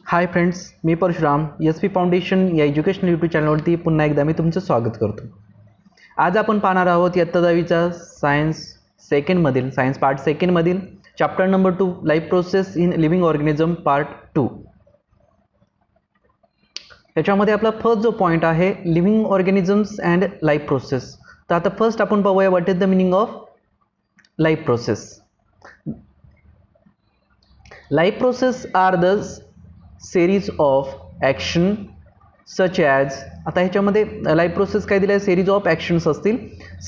Hi friends, मी Parshuram S P foundation या educational YouTube चॅनलवरती पुन्हा एकदा मी तुमचं स्वागत करतो. आज आपण पाहणार आहोत इयत्ता 10वीचा सायन्स पार्ट सेकंडमधील chapter number 2 life process in living organism part 2. याच्यामध्ये आपला फर्स्ट जो पॉईंट आहे living organisms and life process. तर आता फर्स्ट आपण पाहूया what is the meaning of life process. Life process are the series of action such as, आता ह्याच्यामध्ये लाईफ प्रोसेस काय दिलं आहे, series of actions असतील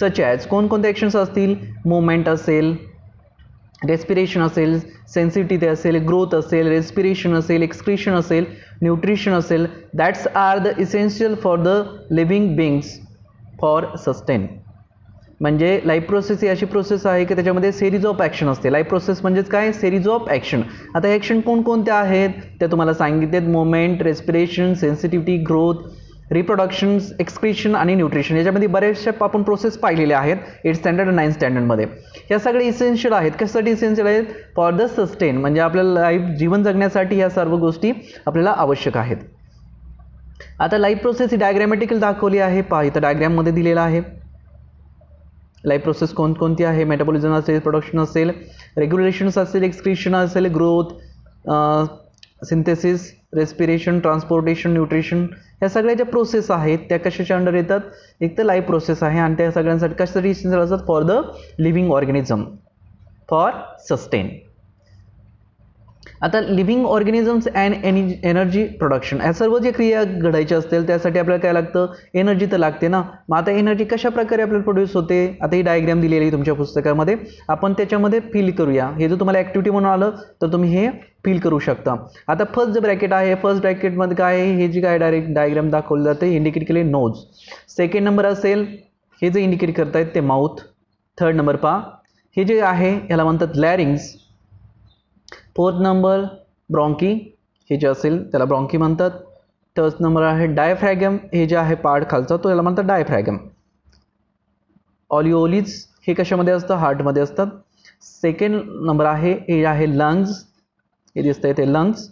such as कोणकोणते ॲक्शन्स असतील, मुवमेंट असेल, रेस्पिरेशन असेल, सेन्सिटिव्हिटी असेल, ग्रोथ असेल, रेस्पिरेशन असेल, एक्सक्रीशन असेल, न्यूट्रिशन असेल. That's are the essential for the living beings for sustain. म्हणजे लाईफ प्रोसेस ही अशी प्रोसेस आहे की त्याच्यामध्ये सेरीज ऑफ ॲक्शन असते. लाईफ प्रोसेस म्हणजेच काय, सेरीज ऑफ ॲक्शन. आता हे ॲक्शन कोणकोणत्या आहेत त्या तुम्हाला सांगितलेत. Movement, respiration, sensitivity, growth, reproductions, excretion आणि न्यूट्रिशन. याच्यामध्ये बरेचशा आपण प्रोसेस पाहिलेले आहेत 8th स्टँडर्ड आणि 9th स्टँडर्डमध्ये. या सगळे इसेन्शियल आहेत. कशासाठी इसेन्शियल आहेत, फॉर द सस्टेन. म्हणजे आपल्याला लाईफ जीवन जगण्यासाठी ह्या सर्व गोष्टी आपल्याला आवश्यक आहेत. आता लाईफ प्रोसेस ही डायग्रॅमॅटिकल दाखवली आहे. पहा इथं डायग्रॅममध्ये दिलेला आहे. लाईफ प्रोसेस कोणकोणती आहे, मेटाबॉलिझम असेल, प्रोडक्शन असेल, रेग्युलेशन्स असेल, एक्सक्रीशन असेल, growth, synthesis, respiration, transportation, nutrition. ह्या सगळ्या ज्या प्रोसेस आहेत त्या कशाच्या अंडर येतात, एक तर लाईफ प्रोसेस आहे आणि त्या सगळ्यांसाठी कशासाठी इसेन्शियल असतात, for the living organism for sustain. आता living organisms and energy production, या सर्व जे क्रिया घडायच्या असतील त्यासाठी आपल्याला काय लागतं, एनर्जी तर लागते ना. मग आता एनर्जी कशा प्रकारे आपल्याला प्रोड्यूस होते, आता ही डायग्राम दिलेली आहे तुमच्या पुस्तकामध्ये. आपण त्याच्यामध्ये फिल करूया. हे जर तुम्हाला ॲक्टिव्हिटी म्हणून आलं तर तुम्ही हे फिल करू शकता. आता फर्स्ट जे ब्रॅकेट आहे, फर्स्ट ब्रॅकेटमध्ये काय आहे, हे जी काय डायरेक्ट डायग्राम दाखवली जाते, इंडिकेट केले नोज. सेकंड नंबर असेल, हे जे इंडिकेट करतायत ते माउथ. थर्ड नंबर पहा, हे जे आहे याला म्हणतात लॅरिंग्स. फोर्थ नंबर ब्रॉन्की, हे जे असेल त्याला ब्रॉन्की म्हणतात. थर्ड नंबर आहे डायफ्रॅगम, हे जे आहे पार्ट खालचा तो याला म्हणतात डायफ्रॅगम. ऑलिओलिज, हे कशामध्ये असतं, हार्टमध्ये असतात. सेकंड नंबर आहे, हे आहे लंग्स, हे दिसतंय ते लंग्स.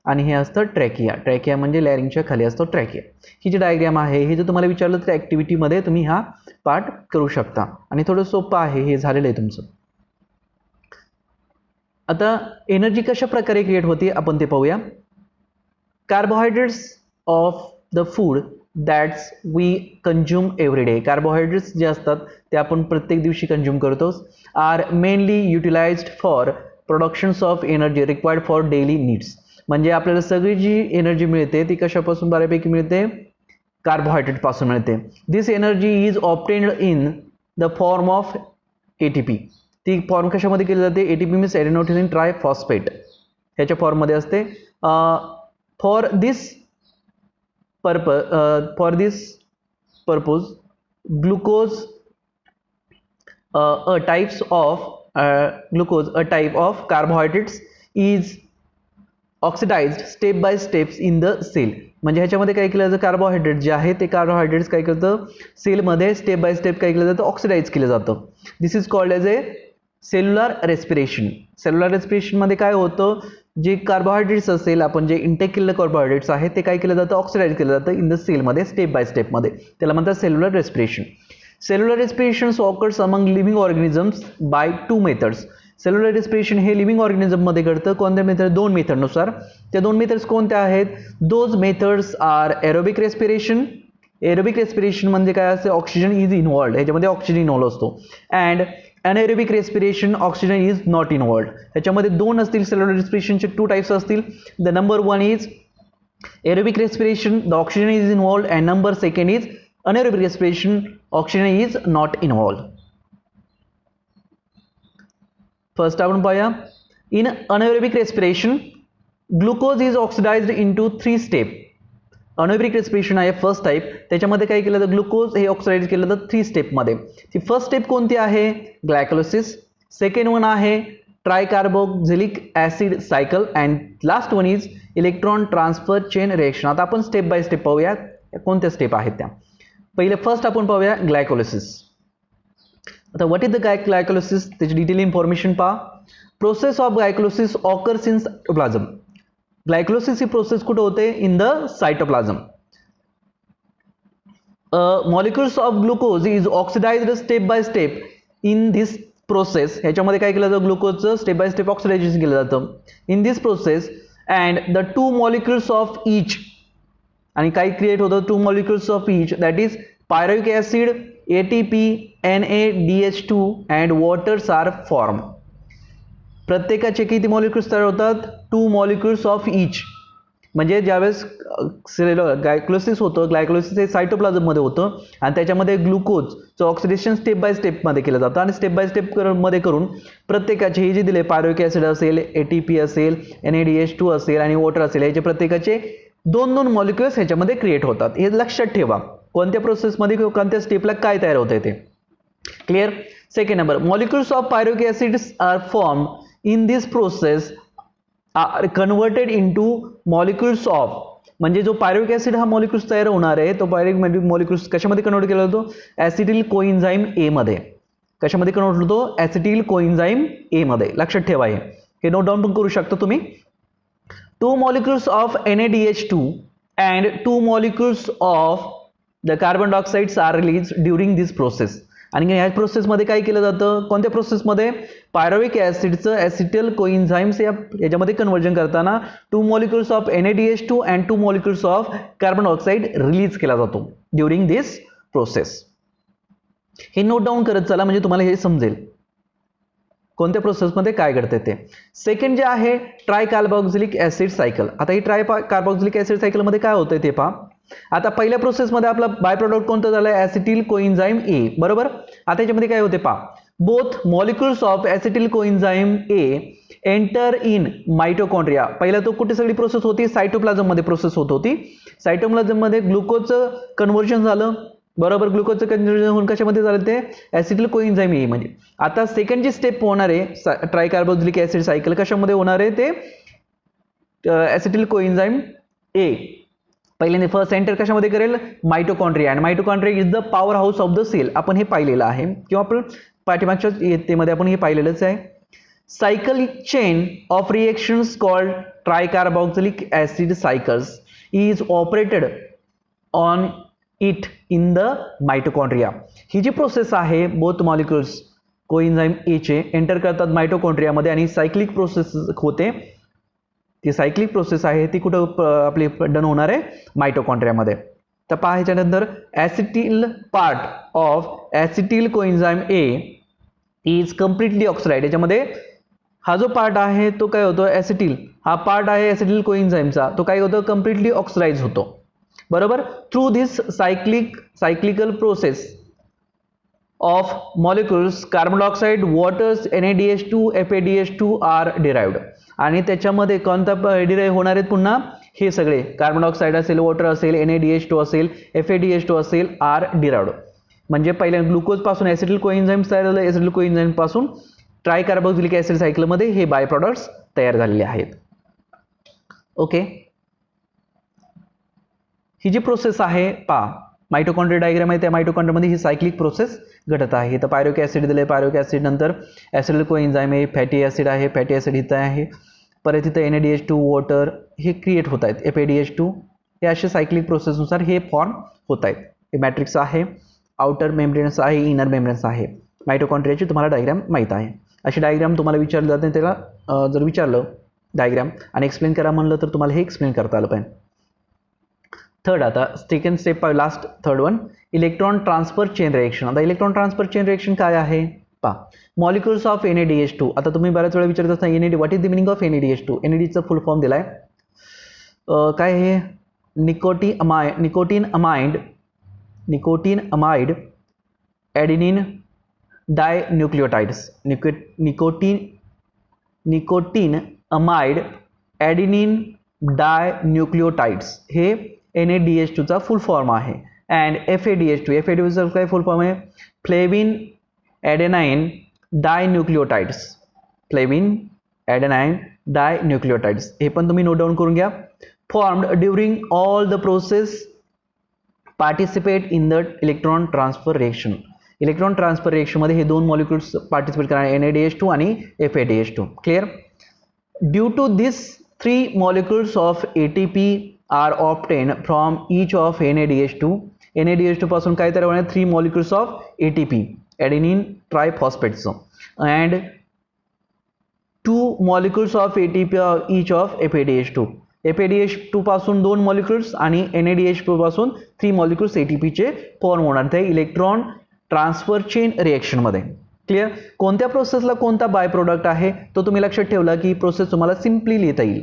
आणि हे असतं ट्रॅकिया. ट्रॅकिया म्हणजे लॅरिंगच्या खाली असतो ट्रॅकिया. ही जी डायग्राम आहे, हे जर तुम्हाला विचारलं तर ॲक्टिव्हिटीमध्ये तुम्ही हा पार्ट करू शकता आणि थोडं सोपं आहे, हे झालेलं आहे तुमचं. आता एनर्जी कशा प्रकारे क्रिएट होते आपण ते पाहूया. Carbohydrates of the food that's we consume every day. Carbohydrates जे असतात ते आपण प्रत्येक दिवशी कंझ्युम करतो. Are mainly utilized for productions of energy required for daily needs. म्हणजे आपल्याला सगळी जी एनर्जी मिळते ती कशापासून बऱ्यापैकी मिळते, कार्बोहायड्रेटपासून मिळते. This energy is obtained in the form of ATP. ती फॉर्म कशामध्ये केली जाते, ATP मीन्स ॲडेनोसिन ट्रायफॉस्फेट, ह्याच्या फॉर्ममध्ये असते. For this purpose glucose a type of carbohydrates is oxidised step by steps in the cell. म्हणजे ह्याच्यामध्ये काय केलं जातं, कार्बोहायड्रेट जे आहे ते कार्बोहायड्रेट्स काय करतं, सेलमध्ये स्टेप बाय स्टेप काय केलं जातं, ऑक्सिडाइज केलं जातं. This is called as a cellular respiration. Cellular रेस्पिरेशनमध्ये काय होतं, जे कार्बोहायड्रेट्स असेल, आपण जे इंटेक केलेलं कार्बोहायड्रेट्स आहे ते काय केलं जातं, ऑक्सिडाइज केलं जातं इन द सेलमध्ये स्टेप बाय स्टेपमध्ये. त्याला म्हणतात cellular respiration. Cellular respiration occurs among living organisms by 2 methods. Cellular respiration हे लिव्हिंग ऑर्गॅनिझममध्ये घडतं. कोणत्या मेथड, 2 मेथडनुसार. त्या 2 मेथड्स कोणत्या आहेत, those methods are aerobic respiration. Aerobic respiration म्हणजे काय असते, ऑक्सिजन इज इन्व्हॉल्ड, ह्याच्यामध्ये ऑक्सिजन इन्व्हॉल्व असतो. And anaerobic respiration oxygen is not involved. ह्याच्यामध्ये 2 असतील सेल्युलर रेस्पिरेशनचे 2 टाइप्स असतील. The number 1 is aerobic respiration, the oxygen is involved. And number 2 is anaerobic respiration, oxygen is not involved. First आपण पाहूया. In anaerobic respiration glucose is oxidised into 3 step. Anaerobic respiration आहे first type. त्याच्यामध्ये काय केलं जातं, glucose हे oxidise केलं जातं 3 स्टेपमध्ये. ती फर्स्ट स्टेप कोणती आहे, ग्लायकोलिसिस. सेकंड वन आहे tricarboxylic acid cycle. And last one is electron transfer chain reaction. आता आपण स्टेप बाय स्टेप पाहूया कोणत्या स्टेप आहेत त्या. पहिले फर्स्ट आपण पाहूया ग्लायकोलिसिस. आता व्हॉट इज द ग्लायकोलिसिस, त्याची डिटेल इन्फॉर्मेशन पहा. Process of glycolysis occurs in cytoplasm. Glycolysis he process कुठे होते? In the cytoplasm. Molecules of glucose is oxidised step by step in this process. ह्याच्यामध्ये काय केलं जातं? ग्लुकोजचं स्टेप बाय स्टेप ऑक्सिडायझेशन केलं जातं in this process. And the two molecules of each, आणि काय क्रिएट होतं? To molecules of each, that is pyruvic acid, ATP, NADH2 and waters are form. प्रत्येकाचे किती मॉलिक्युल्स तयार होतात? Two molecules of each. म्हणजे ज्यावेळेस ग्लायकोलिसिस होतं, ग्लायकोलिसिस हे सायटोप्लाझम मध्ये होतं आणि त्याच्यामध्ये ग्लुकोजचं ऑक्सिडेशन स्टेप बाय स्टेप मध्ये केलं जातं आणि स्टेप बाय स्टेप मध्ये करून प्रत्येकाचे हे जे दिले पायरुविक ऍसिड असेल, ATP असेल, NADH2 असेल आणि वॉटर असेल, याचे प्रत्येकाचे दोन दोन मॉलिक्युल्स ह्याच्यामध्ये क्रिएट होतात. हे लक्षात ठेवा कोणत्या प्रोसेसमध्ये किंवा कोणत्या स्टेपला काय तयार होतंय ते. Clear? Second number, molecules of pyruvic acids are form in this process are converted into molecules of. म्हणजे जो पायरुविक ऍसिड हा मॉलिक्युल्स तयार होणार आहे तो पायरुविक मॉलिक्युल्स कशामध्ये कन्वर्ट केला जातो? ऍसिटिल कोएन्झाइम ए मध्ये. कशामध्ये कन्वर्ट होतो? ऍसिटिल कोएन्झाइम ए मध्ये. लक्षात ठेवा, हे नोट डाऊन पण करू शकता तुम्ही. Two molecules of NADH2 and two molecules of the carbon dioxides are release during this process. आणि ह्या प्रोसेसमध्ये काय केलं जातं? कोणत्या प्रोसेसमध्ये? पायरुविक ऍसिडचं ऍसिटिल कोएन्झाइम्स याच्यामध्ये कन्वर्जन करताना to molecules of NADH2 and two molecules of carbon dioxide release केला जातो ड्युरिंग दिस प्रोसेस. हे नोट डाऊन करत चला म्हणजे तुम्हाला हे समजेल कोणत्या प्रोसेसमध्ये काय घडते ते. सेकंड जे आहे ट्राय कार्बोक्सिलिक ऍसिड सायकल. आता ही ट्राय कार्बोक्सिलिक ऍसिड सायकलमध्ये काय होतंय ते पहा. आता पहिल्या प्रोसेसमध्ये आपला बाय प्रोडक्ट कोणतं झालंय? ऍसिटिल कोएन्झाइम ए, बरोबर. आता याच्यामध्ये काय होते पहा. Both molecules of acetyl coenzyme A enter in mitochondria. पहिला तो कुठे सगळी प्रोसेस होती? सायटोप्लाझम मध्ये प्रोसेस होत होती. सायटोप्लाझम मध्ये ग्लुकोजचं कन्व्हर्जन झालं, बरोबर. ग्लुकोजचं कन्व्हर्जन होऊन कशामध्ये झालं? ते ऍसिटिल कोएन्झाइम ए मध्ये. आता सेकंड जी स्टेप होणार आहे ट्राय कार्बोक्सिलिक ऍसिड सायकल, कशामध्ये होणार आहे? ते ऍसिटिल कोएन्झाइम ए पहिल्यांदा फर्स्ट एंटर कशामध्ये करेल? माइटोकॉन्ड्रिया. आणि mitochondria is the power house of the cell. आपण हे पाहिलेलं आहे किंवा आपण पाठीमागच्या येतेमध्ये आपण हे पाहिलेलंच आहे. Cyclic chain of reactions called tricarboxylic acid cycles is operated on it in the mitochondria. ही जी प्रोसेस आहे बोथ मॉलिक्युल्स कोएन्झाइम ए चे एंटर करतात माइटोकॉन्ड्रियामध्ये आणि सायक्लिक प्रोसेस होते. ती सायक्लिक प्रोसेस आहे ती कुठं आपली डन होणार आहे? माइटोकॉन्ड्रियामध्ये. तर पहा ह्याच्यानंतर acetyl part of acetyl coenzyme A is completely oxidized. याच्यामध्ये हा जो पार्ट आहे तो काय होतो? ऍसिटिल हा पार्ट आहे ऍसिटिल कोएन्झाइमचा, तो काय होतो? कम्प्लिटली ऑक्सिडाइज होतो, बरोबर. Through this cyclical process of molecules carbon dioxide, waters, NADH2, FADH2 are derived. आणि त्याच्यामध्ये कोणता डिराइव्ह होणार आहेत? पुन्हा हे सगळे कार्बन डायऑक्साइड असेल, वॉटर असेल, NADH2 असेल, FADH2 असेल, आर डिराइव्ड. म्हणजे पहिल्या ग्लुकोज पासून ऍसिटिल कोएन्झाइम तयार झालं, ऍसिटिल कोएन्झाइम पासून ट्राय कार्बोक्सिलिक ऍसिड सायकलमध्ये हे बाय प्रॉडक्ट्स तयार झालेले आहेत. ओके, ही जी प्रोसेस आहे पहा माइटोकॉन्ड्रिया डायग्राम आहे, त्या माइटोकॉन्ड्रियामध्ये ही सायक्लिक प्रोसेस घडत आहे. तर पायरुविक ऍसिड दिले, पायरुविक ऍसिड नंतर ऍसिटिल कोएन्झाइम आहे, फॅटी ऍसिड आहे, फॅटी ऍसिड इथं आहे, परत इथं NADH2 वॉटर हे क्रिएट होत आहेत, FADH2. हे असे सायक्लिक प्रोसेसनुसार हे फॉर्म होत आहेत. हे मॅट्रिक्स आहे, आउटर मेम्ब्रेन्स आहे, इनर मेम्ब्रेन्स आहे. माइटोकॉन्ड्रियाची तुम्हाला डायग्राम माहीत आहे. अशी डायग्राम तुम्हाला विचारलं जाते, त्याला जर विचारलं डायग्राम आणि एक्सप्लेन करा म्हणलं तर तुम्हाला हे एक्सप्लेन करता आलं पाहिजे. थर्ड, आता second step last third one, electron transfer chain reaction. आता इलेक्ट्रॉन ट्रान्सफर चेन रिएक्शन काय आहे पहा. Molecules of NADH2. आता तुम्ही बऱ्याच वेळा विचारत असता NAD, what is the meaning of NADH2? NADचा फुल फॉर्म दिलाय काय आहे? Nicotine amide adenine dinucleotides. Nicotine amide adenine dinucleotides हे NADH2 चा फुल फॉर्म आहे. अँड FADH2 काय फुल फॉर्म आहे? Flavin adenine dinucleotides. Flavin adenine dinucleotides हे पण तुम्ही नोट डाऊन करून घ्या. Formed during all the process participate in the electron transfer reaction. Electron transfer रिएक्शनमध्ये हे दोन मॉलिक्युल्स पार्टिसिपेट करणार, NADH2 आणि FADH2. Clear? Due to this 3 molecules of ATP are obtained from each of NADH2. NADH2 पासून काय तयार होणार 3 molecules of ATP, adenine triphosphate, and 2 molecules of ATP each of FADH2. FADH2 पासून 2 molecules आणि NADH2 पासून 3 molecules ATP चे form होणार ते इलेक्ट्रॉन ट्रान्सफर चेन रिएक्शन मध्ये. क्लियर. कोणत्या प्रोसेसला कोणता बाय प्रोडक्ट आहे तो तुम्ही लक्षात ठेवला की प्रोसेस तुम्हाला सिंपली लिहिता येईल.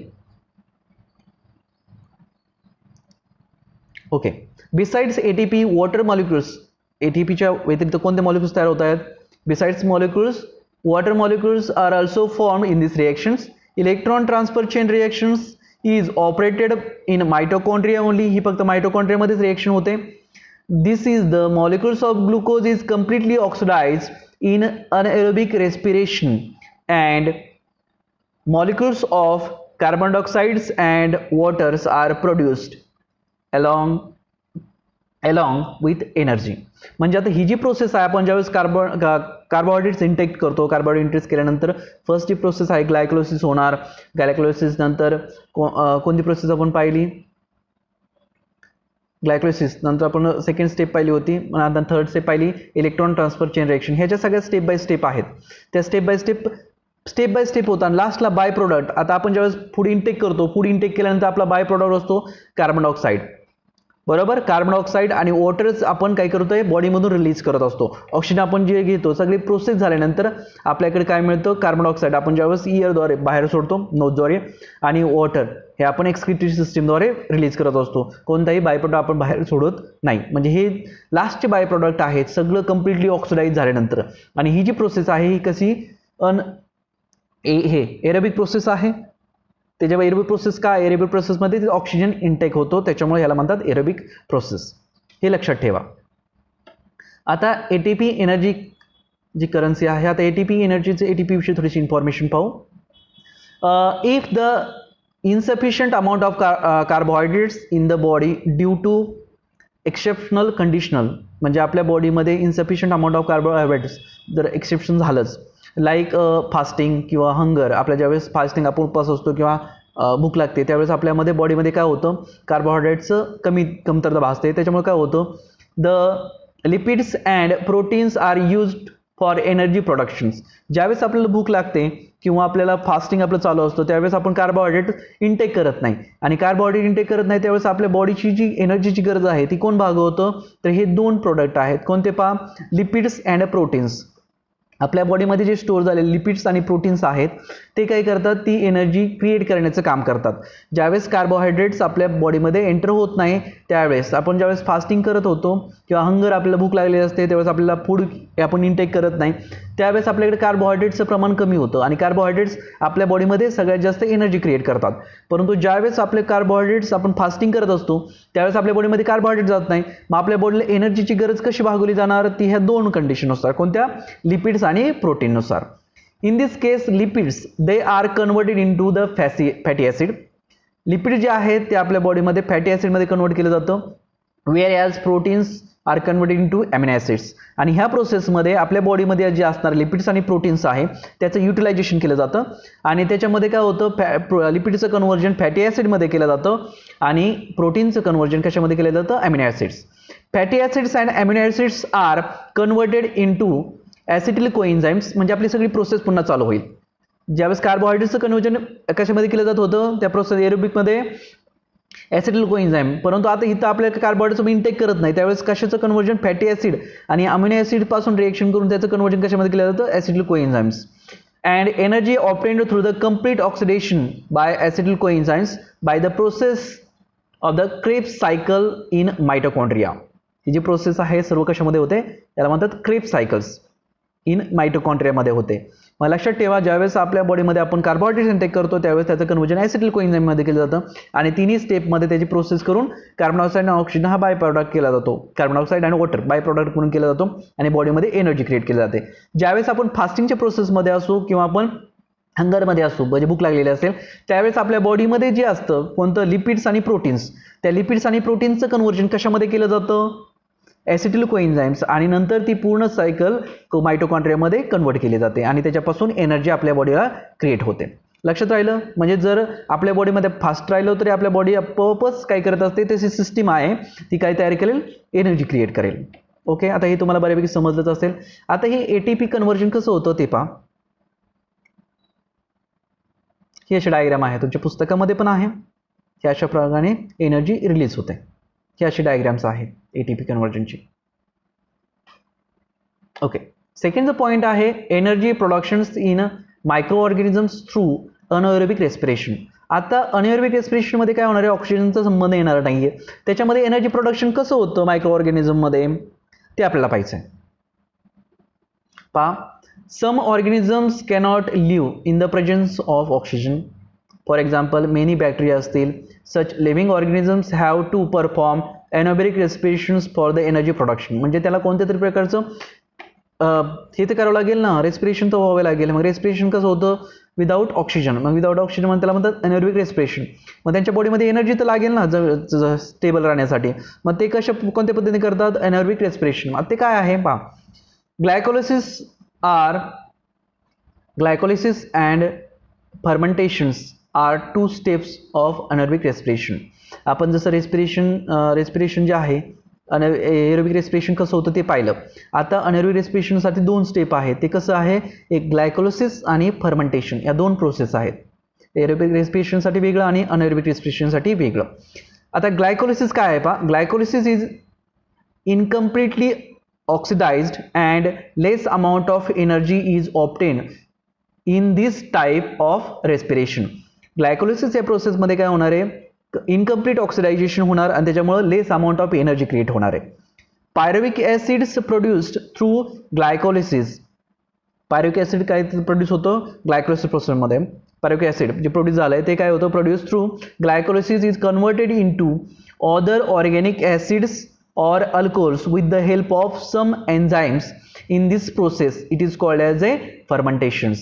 Okay. Besides ATP water molecules, ATPच्या व्यतिरिक्त कोणते मॉलिक्युल्स तयार होत आहेत? Besides molecules water molecules are also formed in these reactions. Electron transfer chain reactions is operated in mitochondria only. ही फक्त mitochondria मध्येच रिएक्शन होते. This is the molecules of glucose is completely oxidized in anaerobic respiration, and molecules of carbon dioxide and waters are produced along with energy. म्हणजे आता ही जी process आहे, आपण ज्यावेळेस carbohydrates intake करतो, कार्बोहायड्रेट्स केल्यानंतर फर्स्ट जी प्रोसेस आहे ग्लायकोलिसिस होणार. ग्लायकोलिसिस नंतर कोणती प्रोसेस आपण पाहिली? ग्लायकोलिसिस नंतर आपण सेकंड स्टेप पाहिली होती, नंतर थर्ड स्टेप पाहिली इलेक्ट्रॉन ट्रान्सफर चेन रिएक्शन. ह्याच्या सगळ्या स्टेप बाय स्टेप आहेत. त्या स्टेप बाय स्टेप होता. लास्टला बाय प्रोडक्ट. आता आपण ज्यावेळेस फूड इंटेक करतो, फूड इंटेक केल्यानंतर आपला बाय प्रोडक्ट असतो कार्बन डायऑक्साईड, बरोबर. कार्बन डायऑक्साईड आणि वॉटर्स आपण काय करतोय बॉडीमधून रिलीज करत असतो. ऑक्सिजन आपण जे घेतो सगळी प्रोसेस झाल्यानंतर आपल्याकडे काय मिळतं? कार्बन डायऑक्साईड आपण ज्यावेळेस इयरद्वारे बाहेर सोडतो, नोजद्वारे, आणि वॉटर हे आपण एक्सक्रिटरी सिस्टीमद्वारे रिलीज करत असतो. कोणताही बाय प्रोडक्ट आपण बाहेर सोडत नाही. म्हणजे हे लास्टचे बाय प्रोडक्ट आहेत सगळं कम्प्लिटली ऑक्सिडाइज झाल्यानंतर. आणि ही जी प्रोसेस आहे ही कशी हे एरोबिक प्रोसेस आहे. त्याच्यावर एरोबिक प्रोसेस काय? एरोबिक प्रोसेसमध्ये ऑक्सिजन इनटेक होतो, त्याच्यामुळे याला म्हणतात एरोबिक प्रोसेस. हे लक्षात ठेवा. आता ATP एनर्जी जी करन्सी आहे, आता ATP एनर्जीचे ATP विषयी थोडीशी इन्फॉर्मेशन पाहू. If the insufficient amount of carbohydrates in the body due to exceptional conditional, म्हणजे आपल्या बॉडीमध्ये इनसफिशियंट अमाऊंट ऑफ कार्बोहायड्रेट्स जर एक्सेप्शन झालंच, लाईक फास्टिंग किंवा हंगर. आपल्या ज्यावेळेस फास्टिंग आपण उपवास असतो किंवा भूक लागते त्यावेळेस आपल्यामध्ये बॉडीमध्ये काय होतं? कार्बोहायड्रेट्सचं कमतरता भासते. त्याच्यामुळे काय होतं? The lipids and proteins are used for energy productions. ज्यावेळेस आपल्याला भूक लागते किंवा आपल्याला फास्टिंग आपलं चालू असतं त्यावेळेस आपण कार्बोहायड्रेट इंटेक करत नाही, आणि कार्बोहायड्रेट इंटेक करत नाही त्यावेळेस आपल्या बॉडीची जी एनर्जीची गरज आहे ती कोण भागवतं? तर हे 2 प्रोडक्ट आहेत. कोणते? पहा, लिपिड्स अँड प्रोटीन्स. आपल्या बॉडीमध्ये जे स्टोअर झालेले लिपिड्स आणि प्रोटीन्स आहेत ते काय करतात? ती एनर्जी क्रिएट करण्याचं काम करतात. ज्यावेळेस कार्बोहायड्रेट्स आपल्या बॉडीमध्ये एंटर होत नाही त्यावेळेस आपण ज्यावेळेस फास्टिंग करत होतो किंवा हंगर आपल्याला भूक लागलेली असते त्यावेळेस आपल्याला फूड आपण इंटेक करत नाही त्यावेळेस आपल्याकडे कार्बोहायड्रेट्सचं प्रमाण कमी होतं, आणि कार्बोहायड्रेट्स आपल्या बॉडीमध्ये सगळ्यात जास्त एनर्जी क्रिएट करतात. परंतु ज्यावेळेस आपले कार्बोहायड्रेट्स आपण फास्टिंग करत असतो त्यावेळेस आपल्या बॉडीमध्ये कार्बोहायड्रेट जात नाही. मग आपल्या बॉडीला एनर्जीची गरज कशी भागवली जाणार? ती ह्या 2 कंडिशननुसार. कोणत्या? लिपिड्स आणि प्रोटीननुसार. In this case lipids they are converted into the fatty acid. Lipid जे आहेत ते आपल्या बॉडीमध्ये फॅटी ॲसिडमध्ये कन्वर्ट केलं जातं, whereas proteins are converted into amino acids. आणि ह्या प्रोसेसमध्ये आपल्या बॉडीमध्ये जे असणारे लिपिड्स आणि प्रोटीन्स आहे त्याचं युटिलायझेशन केलं जातं, आणि त्याच्यामध्ये काय होतं? लिपिडचं कन्व्हर्जन फॅटी ॲसिडमध्ये केलं जातं आणि प्रोटीनचं कन्व्हर्जन कशामध्ये केलं जातं? Amino acids. Fatty acids and amino acids are converted into acetyl coenzymes. म्हणजे आपली सगळी प्रोसेस पुन्हा चालू होईल. ज्यावेळेस कार्बोहायड्रेटचं कन्व्हर्जन कशामध्ये केलं जात होतं? त्या प्रोसेस एरोबिकमध्ये ॲसिटिल कोएन्झाइम. परंतु आता इथं आपल्याला कार्बोहायड्रेट्स इंटेक करत नाही त्यावेळेस कशाचं कन्व्हर्जन? फॅटी ॲसिड आणि अमिनो ॲसिड पासून रिएक्शन करून त्याचं कन्व्हर्जन कशामध्ये केलं जातं? Acetyl coenzymes. And energy obtained through the complete oxidation by acetyl coenzymes by the process of the Krebs cycle in mitochondria. ही जी प्रोसेस आहे सर्व कशामध्ये होते? याला म्हणतात क्रेब्स सायकल्स इन मायटोकॉन्ड्रियामध्ये होते. मग लक्षात ठेवा, ज्यावेळेस आपल्या बॉडीमध्ये आपण कार्बोहायड्रेट इंटेक करतो त्यावेळेस त्याचं कन्व्हर्जन ॲसिटिल कोएन्झाइममध्ये केलं जातं, आणि तिन्ही स्टेपमध्ये त्याची प्रोसेस करून कार्बन डायऑक्साईड आणि ऑक्सिजन हा बाय प्रोडक्ट केला जातो. कार्बन डायऑक्साईड आणि वॉटर बाय प्रोडक्ट म्हणून केला जातो आणि बॉडीमध्ये एनर्जी क्रिएट केली जाते. ज्यावेळेस आपण फास्टिंगच्या प्रोसेसमध्ये असू किंवा आपण हंगरमध्ये असू, म्हणजे भूक लागलेली असेल, त्यावेळेस आपल्या बॉडीमध्ये जे असतं कोणतं? लिपिड्स आणि प्रोटीन्स. त्या लिपिड्स आणि प्रोटीन्सचं कन्व्हर्जन कशामध्ये केलं जातं? ॲसिटिल कोएन्झाइम्स, आणि नंतर ती पूर्ण सायकल मायटोकॉन्ड्रियामध्ये कन्वर्ट केली जाते आणि त्याच्यापासून एनर्जी आपल्या बॉडीला क्रिएट होते. लक्षात राहिलं. म्हणजे जर आपल्या बॉडीमध्ये फास्ट राहिलं तरी आपल्या बॉडी आपोआपच काय करत असते, तशी सिस्टीम आहे ती काय तयार करेल, एनर्जी क्रिएट करेल. ओके, आता हे तुम्हाला बऱ्यापैकी समजलंच असेल. आता हे एटीपी कन्व्हर्जन कसं होतं ते पहा. ही अशी डायग्राम आहे, तुमच्या पुस्तकामध्ये पण आहे. ही अशा प्रकारे एनर्जी रिलीज होते. ही अशी डायग्राम्स आहे एटीपी कन्व्हर्जनची. ओके, सेकंड पॉइंट आहे energy productions in micro organisms through anaerobic respiration. आता अनएरोबिक रेस्पिरेशन मध्ये काय होणार आहे, ऑक्सिजनचा संबंध येणार नाहीये. त्याच्यामध्ये एनर्जी प्रोडक्शन कसं होतं मायक्रो ऑर्गॅनिझम मध्ये ते आपल्याला पाहायचं आहे. पहा, some organisms cannot live in the presence of oxygen. For example, many bacteria असतील. Such living organisms have to perform anaerobic respirations for the energy production. म्हणजे त्याला कोणत्या तरी प्रकारचं हे तर करावं लागेल ना, रेस्पिरेशन तर व्हावं लागेल. मग रेस्पिरेशन कसं होतं, विदाउट ऑक्सिजन. मग विदाउट ऑक्सिजन म्हणजे त्याला म्हणतात अनएरोबिक रेस्पिरेशन. मग त्यांच्या बॉडीमध्ये एनर्जी तर लागेल ना स्टेबल राहण्यासाठी. मग ते कोणत्या पद्धतीने करतात, अनएरोबिक रेस्पिरेशन. मग ते काय आहे पहा. Glycolysis and fermentations are two steps of anaerobic respiration. आपण जसं रेस्पिरेशन जे आहे, एरोबिक रेस्पिरेशन कसं होतं ते पाहिलं. आता अनएरोबिक रेस्पिरेशनसाठी दोन स्टेप आहेत. ते कसं आहे, एक ग्लायकोलिसिस आणि फर्मेंटेशन, या दोन प्रोसेस आहेत. एरोबिक रेस्पिरेशनसाठी वेगळं आणि अनएरोबिक रेस्पिरेशनसाठी वेगळं. आता ग्लायकोलिसिस काय आहे पहा. Glycolysis is incompletely oxidized and less amount of energy is obtained in this type of respiration. Glycolysis या प्रोसेस मध्ये काय होणार आहे, इनकम्प्लीट ऑक्सिडायझेशन होणार आणि त्याच्यामुळे लेस अमाऊंट ऑफ एनर्जी क्रिएट होणार आहे. Pyruvic acids produced through glycolysis. Pyruvic acid काय प्रोड्यूस होतं ग्लायकोलिसिस प्रोसेसमध्ये. पायरुविक ऍसिड जे प्रोड्यूस झालंय ते काय होतं, produce through glycolysis is converted into other organic acids or alcohols with the help of some enzymes. In this process it is called as a fermentations.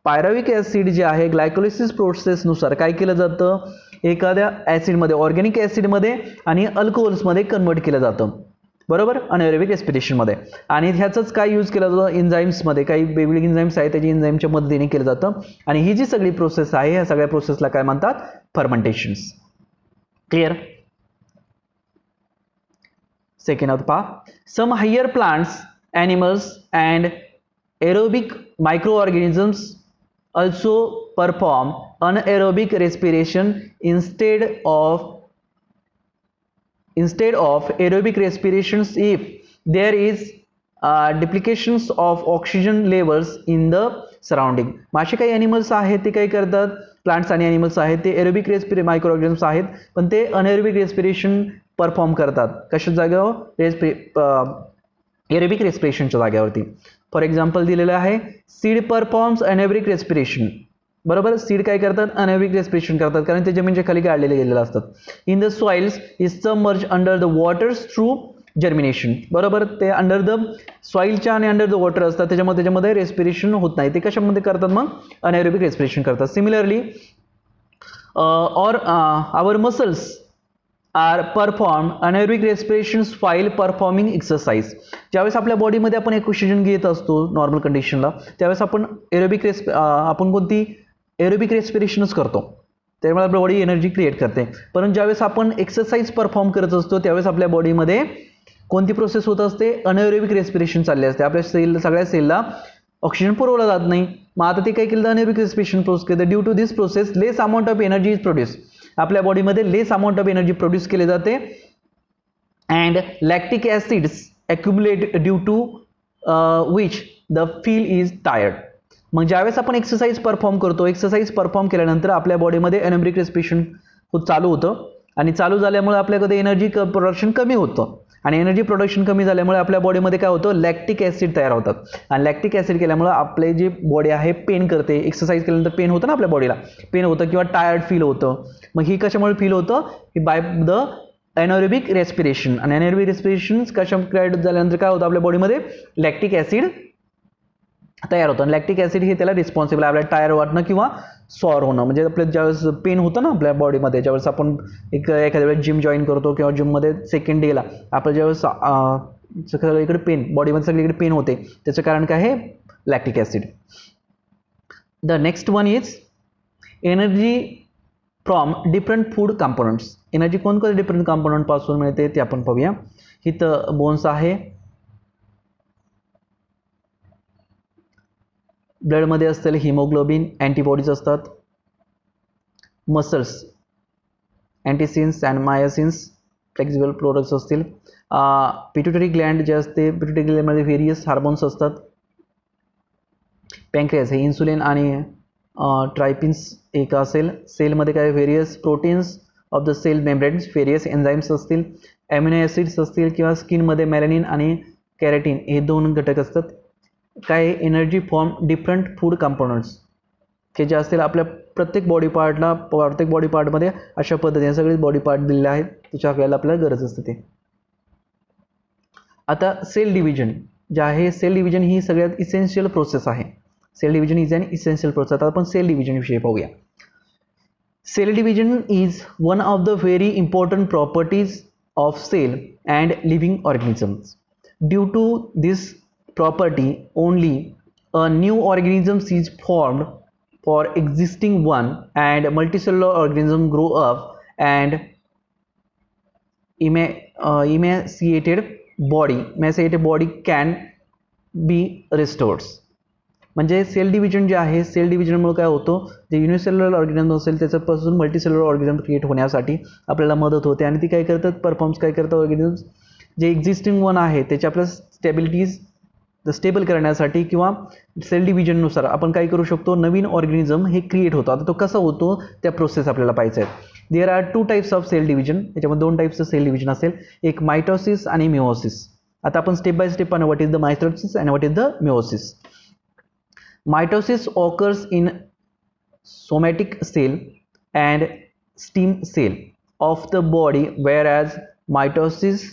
Pyruvic acid जे आहे glycolysis process नुसार काय केलं जातं, एखाद्या ऍसिड मध्ये, organic acid मध्ये आणि अल्कोहोल्स मध्ये कन्वर्ट केलं जातं, बरोबर, अनएरोबिक रेस्पिरेशन मध्ये. आणि ह्याचंच काय यूज केलं जातं, एन्झाईम्स मध्ये काही वेगवेगळे एन्झाईम्स आहेत त्याची एन्झाईमच्या मदतीने केलं जातं. आणि ही जी सगळी प्रोसेस आहे ह्या सगळ्या प्रोसेसला काय म्हणतात, फर्मेंटेशन्स. Clear. Second out pa, some higher plants, animals and aerobic microorganisms also perform anaerobic respiration instead of aerobic respirations if there is duplications of oxygen levels in the surrounding. असे काही ॲनिमल्स आहेत ते काय करतात, प्लांट्स आणि animals आहेत ते aerobic micro organisms आहेत पण ते अनएरोबिक रेस्पिरेशन परफॉर्म करतात. कशा जागेवर, एरोबिक रेस्पिरेशनच्या जागेवरती. फॉर एक्झाम्पल दिलेलं आहे, सीड परफॉर्म्स अनएरोबिक रेस्पिरेशन. बरोबर, सीड काय करतात, अनएरोबिक रेस्पिरेशन करतात कारण ते जमिनीच्या खाली गाडलेले गेलेले असतात. In the soils is submerge under the waters through germination. बरोबर, ते अंडर द सॉइलच्या आणि अंडर द वॉटर असतात त्याच्यामध्ये रेस्पिरेशन होत नाही. ते कशामध्ये करतात, मग अनएरोबिक रेस्पिरेशन करतात. Similarly our muscles are perform anaerobic respirations while performing exercise. ज्यावेळेस आपल्या बॉडीमध्ये आपण ऑक्सिजन घेत असतो नॉर्मल कंडिशनला त्यावेळेस आपण आपण कोणती एरोबिक रेस्पिरेशनच करतो, त्यामुळे आपल्या बॉडी एनर्जी क्रिएट करते. परंतु ज्यावेळेस आपण एक्सरसाइज परफॉर्म करत असतो त्यावेळेस आपल्या बॉडीमध्ये कोणती प्रोसेस होत असते, अनएरोबिक रेस्पिरेशन चालली असते. आपल्या सगळ्या सेलला ऑक्सिजन पुरवला जात नाही. मग आता ते काय केलं, अनएरोबिक रेस्पिरेशन प्रोसेस केलं. Due to this process less amount of energy is produce. आपल्या बॉडीमध्ये less amount of energy produce केली जाते. And lactic acids accumulate due to which the feel is tired. मग ज्यावेळेस आपण एक्सरसाइज परफॉर्म करतो, exercise perform केल्यानंतर आपल्या बॉडीमध्ये अनएरोबिक रेस्पिरेशन चालू होतं आणि चालू झाल्यामुळे आपल्याकडे एनर्जी प्रोडक्शन कमी होतं आणि एनर्जी प्रोडक्शन कमी झाल्यामुळे आपल्या बॉडीमध्ये काय होतं, लॅक्टिक ॲसिड तयार होतात. आणि लॅक्टिक ॲसिड केल्यामुळे आपले जी बॉडी आहे पेन करते. एक्सरसाइज केल्यानंतर पेन होतं ना आपल्या बॉडीला, पेन होतं किंवा टायर्ड फील होतं. मग ही कशामुळे फील होतं, ही बाय द अनएरोबिक रेस्पिरेशन. आणि अनएरोबिक रेस्पिरेशन कशा क्रिएट झाल्यानंतर काय होतं, आपल्या बॉडीमध्ये लॅक्टिक ॲसिड तयार होतं. आणि लॅक्टिक ॲसिड हे त्याला रिस्पॉन्सिबल आहे आपल्याला टायर वाटणं किंवा सॉर होणं. म्हणजे आपल्या ज्यावेळेस पेन होतं ना आपल्या बॉडीमध्ये, ज्यावेळेस आपण एखाद्या वेळेस जिम जॉईन करतो किंवा जिममध्ये सेकंड डेला आपल्या ज्यावेळेस सगळीकडे पेन, बॉडीमध्ये सगळीकडे पेन होते, त्याचं कारण काय आहे, lactic acid. The next one is energy from different food components. Energy कोणकोणत्या डिफरंट कंपोनंट पासून मिळते ते आपण पाहूया. इथं बोन्स आहे, ब्लडमध्ये असलेले हिमोग्लोबिन, अँटीबॉडीज असतात, मसल्स अँटीसिन्स अँड मायोसिन्स, फ्लेक्झिबल प्रोडक्ट्स असतील, पिट्युटरी ग्लँड जे असते, पिट्युटरी ग्लँडमध्ये व्हेरियस हार्मोन्स असतात, पँक्रियास हे इन्सुलिन आणि ट्रायपिन्स एक असेल, सेलमध्ये काय various proteins of the cell membranes, various enzymes असतील, ॲमिनो ॲसिड्स असतील, किंवा स्किनमध्ये मेलॅनिन आणि कॅरेटिन हे 2 घटक असतात. काय energy form different food components के जे असतील आपल्या प्रत्येक बॉडी पार्टमध्ये अशा पद्धतीने सगळे बॉडी पार्ट दिलेले आहेत, त्याची आपल्याला गरज असते ते. आता सेल डिव्हिजन जे आहे, सेल डिव्हिजन ही सगळ्यात इसेन्शियल प्रोसेस आहे. Cell division is an essential process. आता आपण सेल डिव्हिजन विषयी पाहूया. Cell division is one of the very important properties of cell and living organisms. Due to this property only a new organisms is formed for existing one, and multicellular organisms grow up and emaciated body can be restored. म्हणजे sale division जे आहे, sale डिव्हिजनमुळे काय होतं, जे unicellular organism असेल त्याच्यापासून multicellular organism create होण्यासाठी आपल्याला मदत होते, आणि ती काय करतात ऑर्गॅनिझम्स जे एक्झिस्टिंग वन आहे त्याची आपल्या स्टेबल करण्यासाठी किंवा सेल डिव्हिजननुसार आपण काय करू शकतो, नवीन ऑर्गॅनिझम हे क्रिएट होतो. आता तो कसा होतो त्या प्रोसेस आपल्याला पाहायचं आहे. There are 2 types of cell division. याच्यामध्ये 2 टाईप्सचं सेल डिव्हिजन असेल, एक मायटोसिस आणि मिओसिस. आता आपण स्टेप बाय स्टेप पाहू, what is the mitosis and what is the meiosis. Mitosis occurs in somatic cell and stem cell of the body, whereas mitosis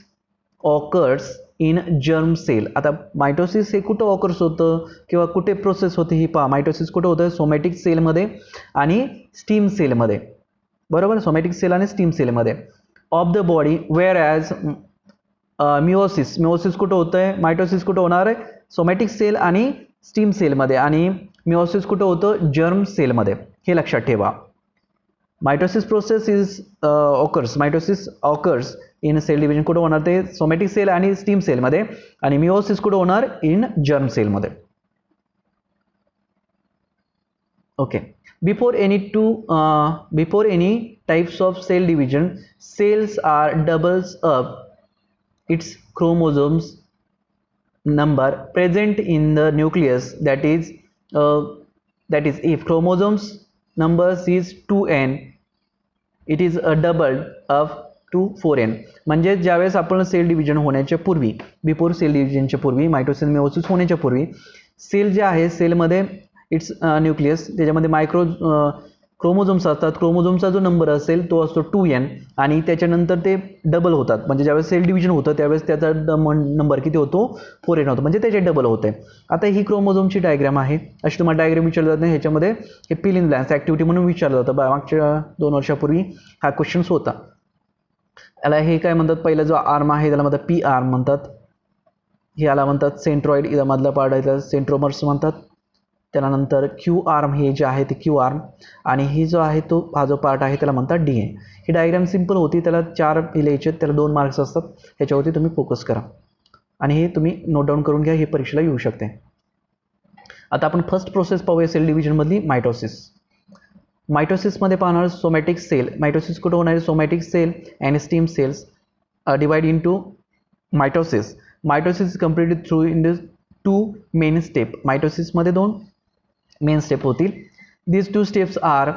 occurs in germ cell. आता mitosis हे कुठं occurs होतं किंवा कुठे process होते ही पहा. Mitosis कुठं होतं, सोमॅटिक सेलमध्ये आणि स्टीम सेलमध्ये, बरोबर, सोमॅटिक सेल आणि स्टीम सेलमध्ये of the body, whereas meiosis कुठं होतं आहे, मायटोसिस कुठं होणार आहे, सोमॅटिक सेल आणि स्टीम सेलमध्ये, आणि मिओसिस कुठं होतं, जर्म सेलमध्ये. हे लक्षात ठेवा. Mitosis process mitosis occurs in cell division कुठं होणार, ते सोमॅटिक सेल आणि स्टीम सेलमध्ये, आणि मिओसिस कुठं होणार, इन जर्म सेलमध्ये. Okay. Before any types of cell division, cells are doubles up its chromosomes number present in the nucleus. That is if chromosomes numbers is 2n, it is a double of 2 4n. म्हणजे ज्यावेळेस आपण cell division होण्याच्या पूर्वी, before sale डिव्हिजनच्या पूर्वी, mitosis meiosis होण्याच्या पूर्वी, sale जे आहे, सेलमध्ये इट्स न्यूक्लियस, त्याच्यामध्ये क्रोमोझोम्स असतात. क्रोमोझोमचा जो नंबर असेल तो असतो 2n, आणि त्याच्यानंतर ते डबल होतात. म्हणजे ज्यावेळेस सेल डिव्हिजन होतं त्यावेळेस त्याचा नंबर किती होतो, 4n होतो, म्हणजे त्याचे डबल होते. आता ही क्रोमोझोमची डायग्राम आहे. अशी तुम्हाला डायग्राम विचारलं जात नाही, ह्याच्यामध्ये हे फिल इन ब्लँक्स ॲक्टिव्हिटी म्हणून विचारलं जातं. मागच्या 2 वर्षापूर्वी हा क्वेश्चन्स होता. याला हे काय म्हणतात, पहिला जो आर्म आहे त्याला म्हणतात पी आर्म म्हणतात. याला म्हणतात सेंट्रॉइड, याला मधला पार्ट आहे त्याला सेंट्रोमर्स म्हणतात. त्यानंतर क्यू आर्म हे जे आहे ते क्यू आर्म, आणि ही जो आहे तो हा जो पार्ट आहे त्याला म्हणतात D A. He diagram simple होती, त्याला 4 लिहायचे, त्याला 2 मार्क्स असतात. ह्याच्यावरती तुम्ही फोकस करा आणि हे तुम्ही नोट डाऊन करून घ्या, हे परीक्षेला येऊ शकते. आता आपण फर्स्ट प्रोसेस पाहूया सेल डिव्हिजनमधली, मायटोसिस. मायटोसिसमध्ये पाहणार सोमॅटिक सेल. मायटोसिस कुठं होणार आहे, somatic cell and stem cells divide into mitosis. Mitosis completed through in the 2 main step. मायटोसिसमध्ये 2 मेन स्टेप होतील. These 2 steps are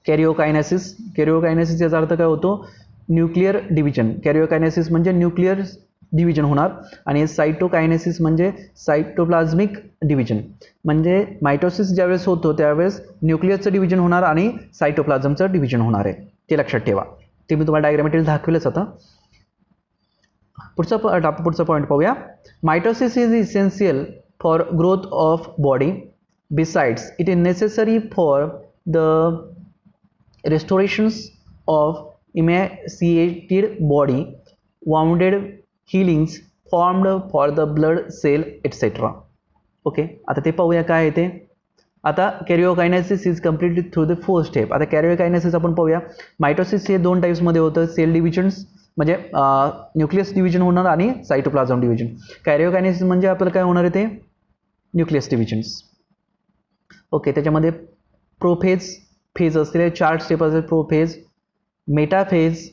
karyokinesis. Karyokinesis याचा अर्थ काय होतो, न्यूक्लिअर डिव्हिजन. कॅरिओकायनेसिस म्हणजे न्यूक्लिअर डिव्हिजन होणार, आणि सायटोकायनेसिस म्हणजे सायटोप्लाझ्मिक डिव्हिजन. म्हणजे मायटोसिस ज्यावेळेस होतो त्यावेळेस न्यूक्लियसचं डिव्हिजन होणार आणि सायटोप्लाझमचं डिव्हिजन होणार आहे, ते लक्षात ठेवा. ते मी तुम्हाला डायग्रामॅटिक दाखवलंच. आता पुढचा पॉईंट पाहूया. Mitosis is essential for growth of body. Besides, it is necessary for the restorations of emaciated body, wounded healings formed for the blood cell, etc. Okay, आता ते पाहूया काय आहे ते. आता कॅरिओकायनेसिस is completely through the 4 step. आता कॅरिओकायनेसिस आपण पाहूया. मायटोसिस हे 2 टाईप्समध्ये होतं, सेल डिव्हिजन्स म्हणजे न्यूक्लियस डिव्हिजन होणार आणि सायटोप्लाझम डिव्हिजन. कॅरिओकायनेसिस म्हणजे आपल्याला काय होणार आहे ते न्यूक्लियस डिव्हिजन्स. ओके, त्याच्यामध्ये प्रोफेज फेज असलेले 4 स्टेप असतील. प्रोफेज, मेटाफेज,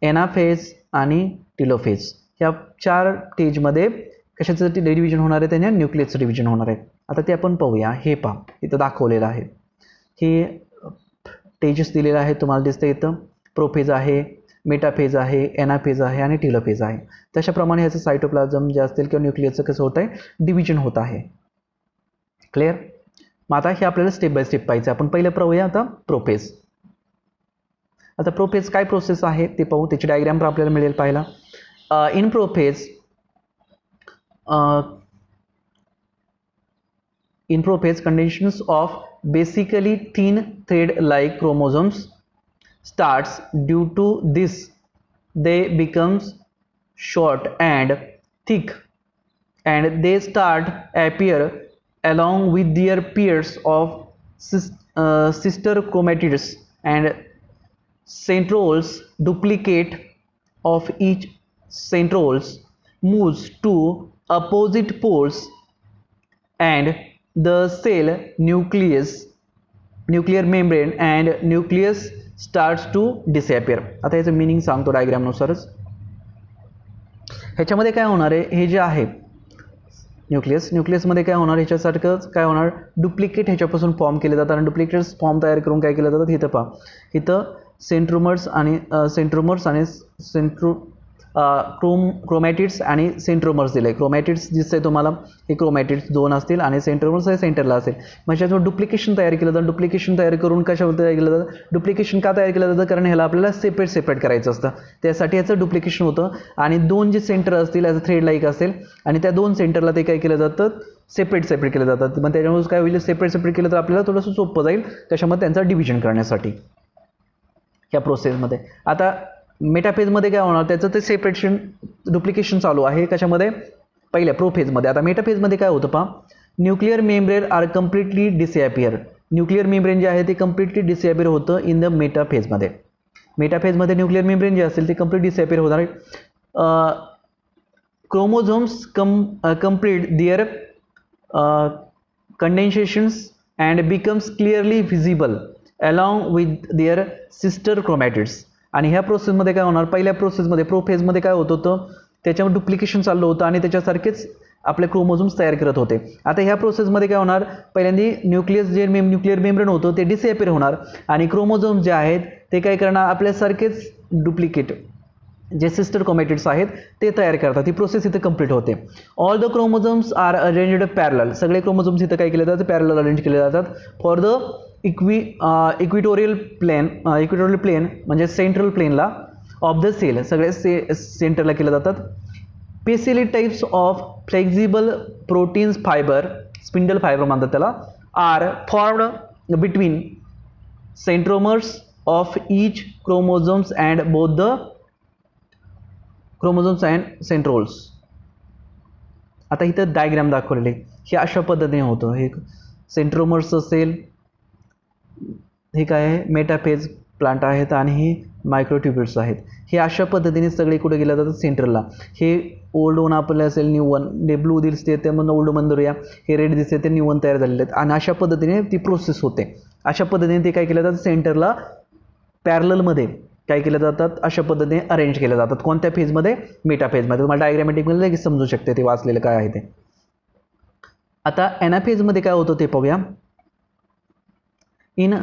एनाफेज आणि टिलोफेज. ह्या 4 स्टेजमध्ये कशाचं डिव्हिजन होणार आहे, त्याने न्यूक्लियसचं डिव्हिजन होणार आहे. आता ते आपण पाहूया. हे पहा, इथं दाखवलेलं आहे. हे स्टेजेस दिलेले आहेत, तुम्हाला दिसतं इथं. प्रोफेज आहे, मेटाफेज आहे, एनाफेज आहे आणि टिलोफेज आहे. तशाप्रमाणे ह्याचं सायटोप्लाझम जे असतील किंवा न्यूक्लियसचं कसं होत आहे, डिव्हिजन होत आहे. क्लिअर. मग आता हे आपल्याला स्टेप बाय स्टेप पाहायचं. आपण पहिलं पाहूया आता प्रोफेज. आता प्रोफेज काय प्रोसेस आहे ते पाहू. त्याची डायग्राम आपल्याला मिळेल पाहायला. In prophase conditions of basically thin thread like chromosomes starts. Due to this they becomes short and thick and they start appear along with their pairs of sister chromatids and centrioles. Duplicate of each centrioles moves to opposite poles and the cell nuclear membrane and nucleus starts to disappear. आता याचं meaning सांगतो diagram नुसारच. ह्याच्यामध्ये काय होणार आहे, हे जे आहे न्यूक्लियसमध्ये काय होणार, ह्याच्यासारखंच काय होणार, डुप्लिकेट ह्याच्यापासून फॉर्म केले जातात आणि डुप्लिकेट्स फॉर्म तयार करून काय केलं जातात, इथं पहा, इथं सेंट्रोमर्स आणि क्रोमॅटिड्स आणि सेंट्रोमर्स दिले. क्रोमॅटिड्स दिसतंय तुम्हाला, हे क्रोमॅटिड्स 2 असतील आणि सेंट्रोमर्स हे सेंटरला असेल. म्हणजे याच्यावर डुप्लिकेशन तयार केलं जातं. डुप्लिकेशन तयार करून कशावर तयार केलं जातं, डुप्लिकेशन का तयार केलं जातं, कारण ह्याला आपल्याला सेपरेट करायचं असतं. त्यासाठी याचं डुप्लिकेशन होतं आणि 2 जे सेंटर असतील ॲज अ थ्रेड लाईक असेल आणि त्या 2 सेंटरला ते काय केलं जातं, सेपरेट केलं जातं. मग त्याच्यामुळे काय होईल, सेपरेट केलं तर आपल्याला थोडंसं सोपं जाईल कशामध्ये, त्यांचं डिव्हिजन करण्यासाठी या प्रोसेसमध्ये. आता मेटाफेजमध्ये काय होणार, त्याचं ते सेपरेशन डुप्लिकेशन चालू आहे कशामध्ये, पहिल्या प्रोफेजमध्ये. आता मेटाफेजमध्ये काय होतं पहा, nuclear membrane are completely disappear. Nuclear membrane जे आहे ते कम्प्लिटली डिसअपियर होतं इन द मेटाफेजमध्ये. मेटाफेजमध्ये न्यूक्लिअर मेम्ब्रेन जे असेल ते कम्प्लीट डिसअपियर होणार आहे. Chromosomes complete their condensations and becomes clearly visible along with their sister chromatids. आणि ह्या प्रोसेसमध्ये काय होणार, पहिल्या प्रोसेसमध्ये प्रोफेजमध्ये काय होत होतं, त्याच्यावर डुप्लिकेशन चाललं होतं आणि त्याच्यासारखेच आपले क्रोमोझोम्स तयार करत होते. आता ह्या प्रोसेसमध्ये काय होणार, पहिल्यांदा न्यूक्लिअर मेम्ब्रेन होतं ते डिसअपियर होणार आणि क्रोमोझोम्स जे आहेत ते काय करणार, आपल्यासारखेच डुप्लिकेट जे सिस्टर क्रोमॅटिड्स आहेत ते तयार करतात. ही प्रोसेस इथे कंप्लीट होते. All the chromosomes are arranged parallel. सगळे क्रोमोझोम्स इथं काय केले जातात, पॅरलल अरेंज केले जातात. फॉर द इक्विटोरियल प्लेन म्हणजे सेंट्रल प्लेनला ऑफ द सेल, सगळे सेंटरला केले जातात. Specially types of flexible proteins fibre, spindle fibre म्हणतात त्याला, are formed between centromeres of each chromosomes and both the chromosomes and centrioles. आता इथं डायग्राम दाखवलेले हे अशा पद्धतीने होतं. हे सेंट्रोमर्स असेल, हे काय आहे मेटाफेज प्लांट आहेत आणि हे मायक्रोट्युब्युल्स आहेत. हे अशा पद्धतीने सगळे कुठे गेले जातात, सेंटरला. हे ओल्ड वन आपल्याला असेल न्यू वन, ते ब्लू दिसते त्यामधून ओल्ड वन धरूया, हे रेड दिसते ते न्यू वन तयार झालेले आहेत आणि अशा पद्धतीने ती प्रोसेस होते. अशा पद्धतीने ते काय केलं जातं, सेंटरला पॅरललमध्ये काय केलं जातात, अशा पद्धतीने अरेंज केले जातात. कोणत्या फेजमध्ये, मेटाफेजमध्ये. तुम्हाला डायग्रॅमॅटिकमध्ये लगेच समजू शकते ते वाचलेलं काय आहे ते. आता एनाफेजमध्ये काय होतं ते पाहूया. In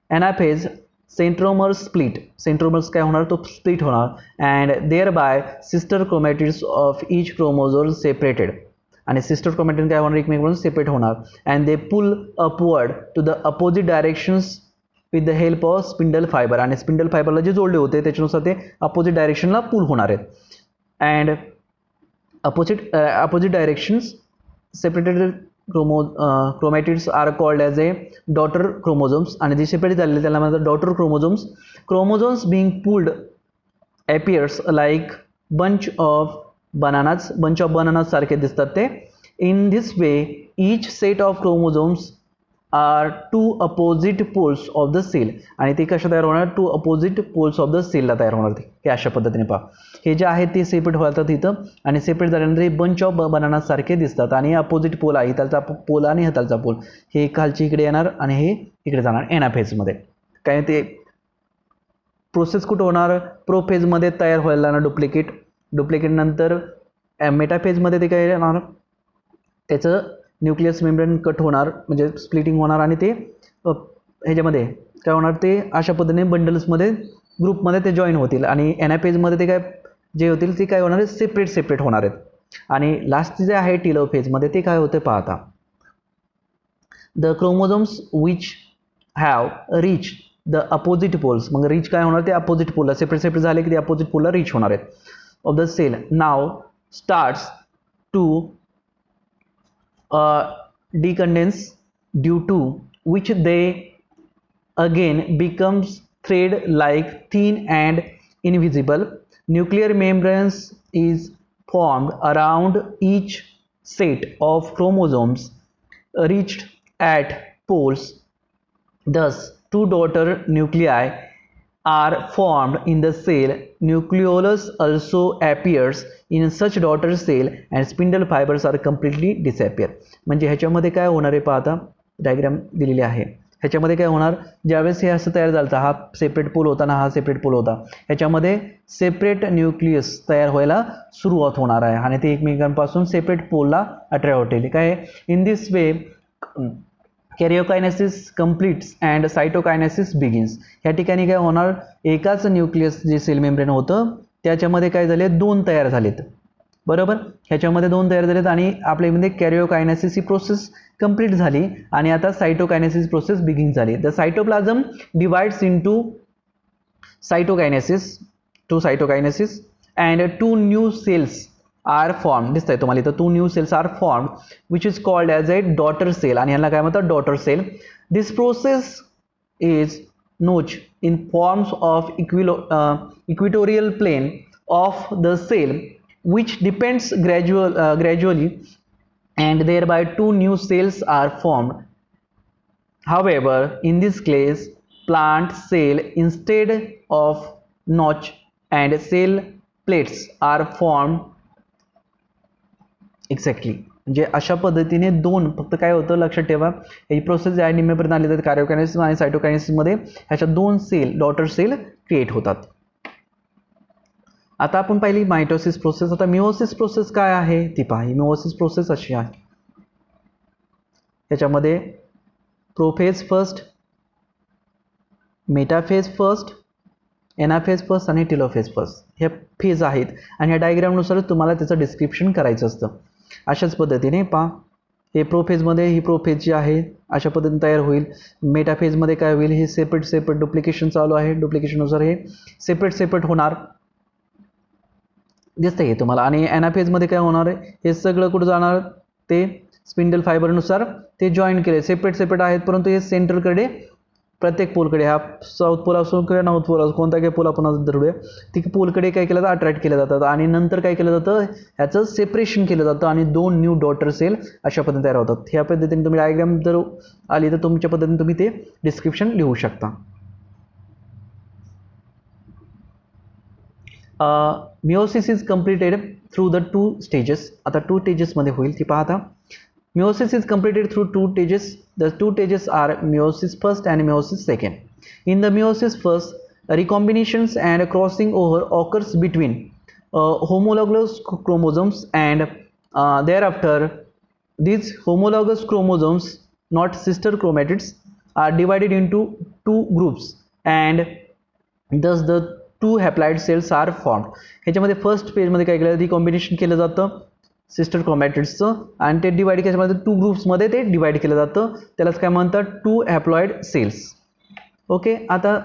anaphase centromeres split. Centromeres काय होणार, तो स्प्लिट होणार and thereby sister chromatids of each chromosome separated. आणि सिस्टर क्रोमॅटिड काय होणार, एकमेकांपासून सेपरेट होणार and they pull upward to the opposite directions with the help of spindle fibre. आणि स्पिंडल फायबरला जे जोडले होते त्याच्यानुसार ते अपोजिट डायरेक्शनला पुल होणार आहेत. And opposite directions separated chromatids are called as a daughter chromosomes. आणि जे सेपरेट झालेले त्याला म्हणतात daughter chromosomes. Chromosomes being pulled appears like bunch of bananas सारखे दिसतात ते. In this way each set of chromosomes are to opposite poles of the cell, आणि ते कशा तयार होणार, to opposite poles of the सेलला तयार होणार ते, हे अशा पद्धतीने पहा. हे जे आहेत ते सेपरेट होतात इथं, आणि सेपरेट झाल्यानंतर हे बंच ऑफ बनाना सारखे दिसतात, आणि अपोजिट पोल आहे, इथलचा पोल आणि हातालचा पोल, हे खालची इकडे येणार आणि हे इकडे जाणार एनाफेजमध्ये. काय ते प्रोसेस कुठं होणार, प्रोफेजमध्ये तयार व्हायला ना डुप्लिकेट, डुप्लिकेट नंतर मेटाफेजमध्ये ते काय येणार, त्याचं न्यूक्लियस मेम्ब्रेन कट होणार, म्हणजे स्प्लिटिंग होणार, आणि ते ह्याच्यामध्ये काय होणार, ते अशा पद्धतीने बंडल्समध्ये ग्रुपमध्ये ते जॉईन होतील, आणि एनाफेजमध्ये ते काय जे होतील ते काय होणार आहे, सेपरेट सेपरेट होणार आहेत. आणि लास्ट जे आहे टीलोफेजमध्ये ते काय होते पाहता, the chromosomes which have reach the opposite poles, मग रीच काय होणार, ते अपोजिट पोलला सेपरेट सेपरेट झाले की ते अपोजिट पोलला रीच होणार आहेत of the cell, now starts to decondense, due to which they again becomes thread like thin and invisible. Nuclear membranes is formed around each set of chromosomes reached at poles. Thus two daughter nuclei are formed in the cell. Nucleolus also appears in such daughter cell and spindle fibers are completely disappear. म्हणजे ह्याच्यामध्ये काय होणार आहे पाहता, diagram दिलेली आहे, ह्याच्यामध्ये काय होणार, ज्यावेळेस हे असं तयार झालं, हा सेपरेट पोल होता ना, हा सेपरेट पोल होता, ह्याच्यामध्ये सेपरेट न्यूक्लियस तयार व्हायला सुरुवात होणार आहे, आणि ते एकमेकांपासून सेपरेट पोलला अट्रॅक्ट होतील. काय in this way karyokinesis completes and cytokinesis begins. ह्या ठिकाणी काय होणार, एकाच न्यूक्लियस जे सेल मेम्ब्रेन होतं त्याच्यामध्ये काय झाले, दोन तयार झालेत, बरोबर, ह्याच्यामध्ये दोन तयार झालेत, आणि आपल्यामध्ये कॅरिओकायनेसिस ही प्रोसेस कंप्लीट झाली, आणि आता सायटोकायनेसिस प्रोसेस बिगिन झाली. The cytoplasm divides into cytokinesis, and two new cells are form, दिसतंय तुम्हाला इथं, two new cells are form which is called as a daughter cell, आणि ह्याला काय म्हणतात, daughter cell. This process is notch in forms of equatorial plane of the cell which depends gradually and thereby two new cells are formed. However, in this case plant cell instead of notch and cell plates are formed exactly. म्हणजे अशा पद्धतीने दोन, फक्त काय होतं लक्षात ठेवा, ही process आहे निम्मेपर्यंत आली तर कॅरिओकायनेसिस आणि सायटोकायनेसिसमध्ये ह्याच्या दोन सेल, डॉटर सेल क्रिएट होतात. आता आपण पाहिली मायटोसिस प्रोसेस. आता मिओसिस प्रोसेस काय आहे ती पहा. मिओसिस प्रोसेस अशी आहे, त्याच्यामध्ये prophase first, metaphase first, anaphase first आणि टेलोफेज फर्स्ट हे फेज आहेत, आणि ह्या डायग्रामनुसार तुम्हाला त्याचं डिस्क्रिप्शन करायचं असतं. अशाच पद्धतीने पहा, हे प्रोफेजमध्ये ही प्रोफेज जी आहे अशा पद्धतीने तयार होईल. मेटाफेजमध्ये काय होईल, हे सेपरेट सेपरेट डुप्लिकेशन चालू आहे, डुप्लिकेशननुसार हे सेपरेट सेपरेट होणार, दिसतंय हे तुम्हाला. आणि एनाफेजमध्ये काय होणार आहे, हे सगळं कुठं जाणार, ते स्पिंडल फायबरनुसार ते जॉईन केले, सेपरेट सेपरेट आहेत, परंतु हे सेंटरकडे प्रत्येक पोलकडे, हा साऊथ पोल असो किंवा नॉर्थ पोल असो, कोणता काही पोल आपण धरूया, ती पोलकडे काय केलं जातं, अट्रॅक्ट केलं जातात, आणि नंतर काय केलं जातं, ह्याचं सेपरेशन केलं जातं, आणि दोन न्यू डॉटर सेल अशा पद्धतीने तयार होतात. ह्या पद्धतीने तुम्ही डायग्राम जर आली तर तुमच्या पद्धतीने तुम्ही ते डिस्क्रिप्शन लिहू शकता. Meiosis is completed through the two stages. आता टू स्टेजेसमध्ये होईल ती पाहता. Meiosis is completed through two stages. The two stages are meiosis first and meiosis second. In the meiosis first, recombinations and crossing over occurs between homologous chromosomes, and thereafter these homologous chromosomes, not sister chromatids, are divided into two groups, and thus the two haploid cells are formed. ह्याच्यामध्ये first पेजमध्ये काय केलं, recombination केलं जातं sister क्रोमॅटिड्सचं, आणि ते divide केल्यामध्ये to ग्रुप्समध्ये ते divide केलं जातं, त्यालाच काय म्हणतात, टू हॅप्लॉइड सेल्स. ओके. आता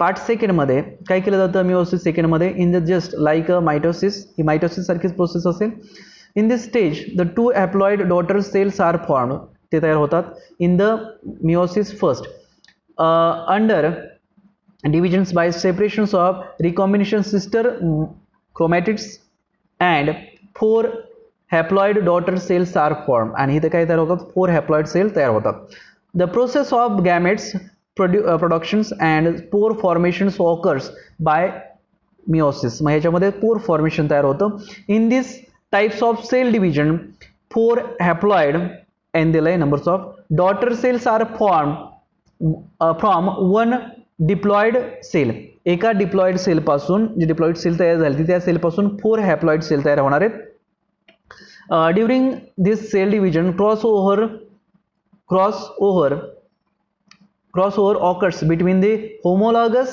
पार्ट सेकंडमध्ये काय केलं जातं, मिओसिस सेकंडमध्ये, in the just like a mitosis, ही मायटोसिस सारखीच प्रोसेस असेल. In this stage the two haploid daughter cells are formed, ते तयार होतात. In the meiosis first under divisions by separations of recombination sister chromatids and 4 haploid daughter cells are form आणि इथे काय तयार होतात 4 हॅप्लॉइड सेल तयार होतात. The process of gametes productions and spore formations occurs by meiosis. मग ह्याच्यामध्ये spore formation तयार होतं. In this types of cell division 4 haploid n दिलंय numbers of daughter cells are form from 1 diploid cell. एका diploid cell पासून जी diploid sale तयार झाली त्या सेल पासून 4 हॅप्लॉइड सेल तयार होणार आहेत. During this cell division crossover occurs between the homologous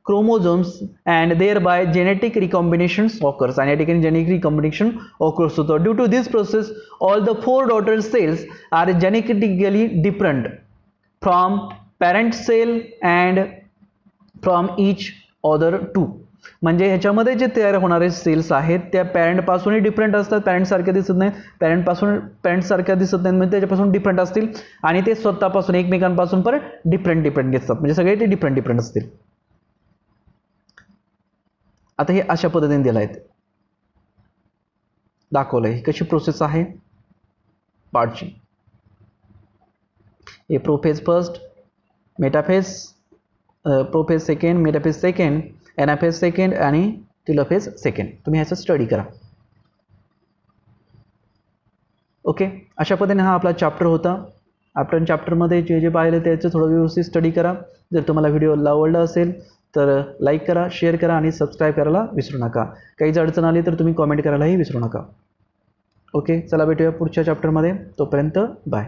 chromosomes and thereby genetic recombinations occurs. आणि या ठिकाणी genetic recombination occurs होतो. Due to this process all the 4 daughter cells are genetically different from parent cell and from each other two. म्हणजे ह्याच्यामध्ये जे तयार होणारे cells आहेत त्या पॅरेंटपासूनही डिफरंट असतात. पॅरेंटसारख्या दिसत नाही, पॅरेंटसारख्या दिसत नाही म्हणजे त्याच्यापासून डिफरंट असतील आणि ते स्वतःपासून एकमेकांपासून पण डिफरंट दिसतात. म्हणजे सगळे ते डिफरंट असतील. आता हे अशा पद्धतीने दिलं आहे, दाखवलंय कशी प्रोसेस आहे पार्टची. हे prophase first, metaphase prophase second, metaphase second, anaphase second आणि टेलोफेज सेकंड. तुम्ही ह्याचा स्टडी करा. ओके, अशा पद्धतीने हा आपला चॅप्टर होता. आपण चॅप्टरमध्ये जे जे पाहिलं त्याचं थोडं व्यवस्थित स्टडी करा. जर तुम्हाला व्हिडिओ आवडला असेल तर लाईक करा, शेअर करा आणि सबस्क्राईब करायला विसरू नका. काही जर अडचण आली तर तुम्ही कॉमेंट करायलाही विसरू नका. ओके, चला भेटूया पुढच्या चॅप्टरमध्ये. तोपर्यंत बाय.